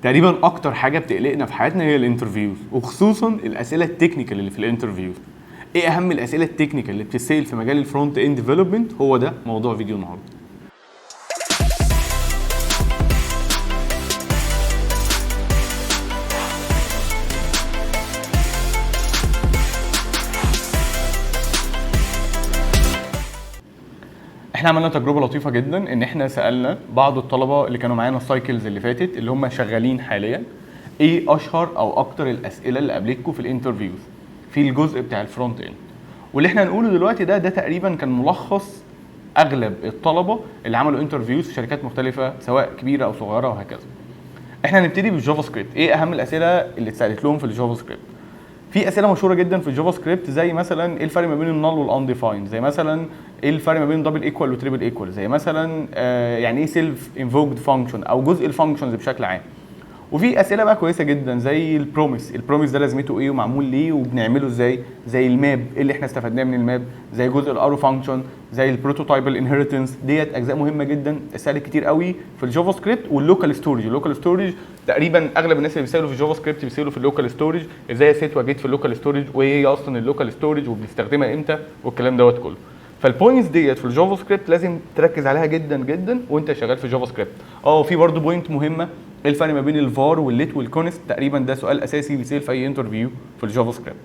تقريبا اكتر حاجه بتقلقنا في حياتنا هي الانترفيوز، وخصوصا الاسئله التكنيكال اللي في الانترفيوز. ايه اهم الاسئله التكنيكال اللي بتتسال في مجال الفرونت اند ديفلوبمنت؟ هو ده موضوع فيديو النهارده. احنا عملنا تجربه لطيفه جدا، ان احنا سالنا بعض الطلبه اللي كانوا معانا السايكلز اللي فاتت اللي هم شغالين حاليا، ايه اشهر او اكتر الاسئله اللي قابلتكم في الانترفيوز في الجزء بتاع الفرونت اند. واللي احنا هنقوله دلوقتي ده تقريبا كان ملخص اغلب الطلبه اللي عملوا انترفيوز في شركات مختلفه سواء كبيره او صغيره وهكذا. احنا هنبتدي بالجافا سكريبت. ايه اهم الاسئله اللي اتسالت لهم في الجافا سكريبت؟ في اسئله مشهوره جدا في الجافا سكريبت، زي مثلا ايه الفرق ما بين النال والانديفايند، زي مثلا ايه الفرق ما بين دبل ايكوال وتريبل ايكوال، زي مثلا يعني ايه سيلف انفوكد فانكشن او جزء الفانكشنز بشكل عام. وفي اسئله بقى كويسه جدا زي البروميس ده لازمته ايه ومعمول ليه وبنعمله ازاي، زي الماب ايه اللي احنا استفدناه من الماب، زي جزء الارو فانكشن، زي البروتوتايبل انهيرتنس. ديت اجزاء مهمه جدا اتسالت كتير قوي في الجافا سكريبت. واللوكال ستورج تقريبا اغلب الناس اللي بيسالوا في الجافا سكريبت بيسالوا في اللوكال ستورج، ازاي سيت واجيت في اللوكال ستورج، وايه هي اصلا اللوكال ستورج وبنستخدمها امتى والكلام دوت كله. فالبوينتس ديت في الجافا سكريبت لازم تركز عليها جدا جدا وانت شغال في الجافا سكريبت. في برضه بوينت مهمه، ايه الفرق ما بين الفار والليت والكونست؟ تقريبا ده سؤال اساسي بيسال في اي انترفيو في الجافا سكريبت.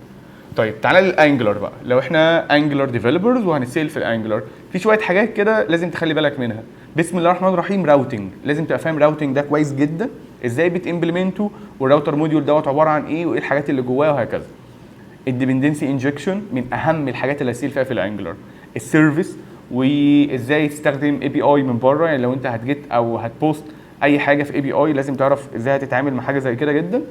طيب تعالى للانجلر بقى. لو احنا انجلر ديفلوبرز وهنسال في الانجلر، في شويه حاجات كده لازم تخلي بالك منها. بسم الله الرحمن الرحيم، راوتنج لازم تبقى فاهم راوتنج ده كويس جدا، ازاي بتمبلمنته، والراوتر موديول دوت عباره عن ايه، وايه الحاجات اللي جواه وهكذا. الديبندنسي انجكشن من اهم الحاجات اللي هسال فيها في الانجلر. السيرفيس، وازاي تستخدم اي بي اي من بره، يعني لو انت هتجيت او هتبوست اي حاجه في اي بي اي لازم تعرف ازاي هتتعامل مع حاجه زي كده جدا.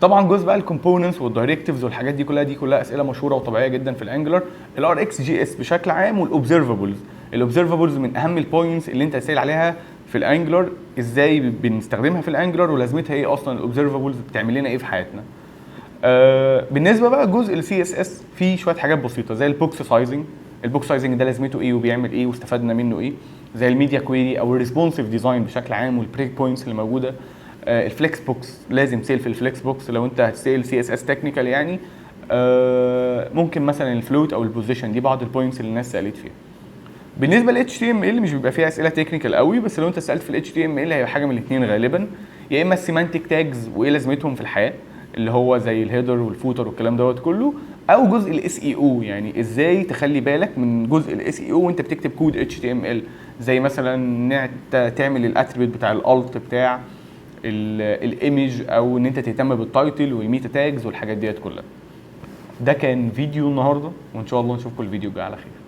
طبعا جزء بقى الكومبوننتس والدايركتيفز والحاجات دي كلها اسئله مشهوره وطبيعيه جدا في الانجلر. الار اكس جي اس بشكل عام، والاوبزرفابلز من اهم البوينتس اللي انت هتسال عليها في الانجلر، ازاي بنستخدمها في الانجلر ولازمتها ايه اصلا، الاوبزرفابلز بتعمل لنا ايه في حياتنا. بالنسبه بقى جزء السي اس اس فيه شويه حاجات بسيطه زي البوكس سايزنج ده لازمته ايه وبيعمل ايه واستفدنا منه ايه، زي الميديا كويري او الريسبونسيف ديزاين بشكل عام والبريك بوينتس اللي موجوده. الفليكس بوكس لازم تسال في الفليكس بوكس لو انت هتسال سي اس اس تكنيكال يعني. ممكن مثلا الفلوت او البوزيشن، دي بعض البوينتس اللي الناس سالت فيها. بالنسبه ل HTML مش بيبقى فيها اسئله تكنيكال قوي، بس لو انت سالت في ال HTML هيبقى حاجه من الاثنين غالبا، يا اما السيمانتيك تاجز وايه لازمتهم في الحياه اللي هو زي الهيدر والفوتر والكلام دوت كله، او جزء الاس اي او، يعني ازاي تخلي بالك من جزء الاس اي او وانت بتكتب كود HTML، زي مثلا تعمل الاتريبيوت بتاع الالت بتاع الايمج، او ان انت تهتم بالتايتل والميتا تاجز والحاجات ديت كلها. ده كان فيديو النهارده، وان شاء الله نشوفكم الفيديو الجاي على خير.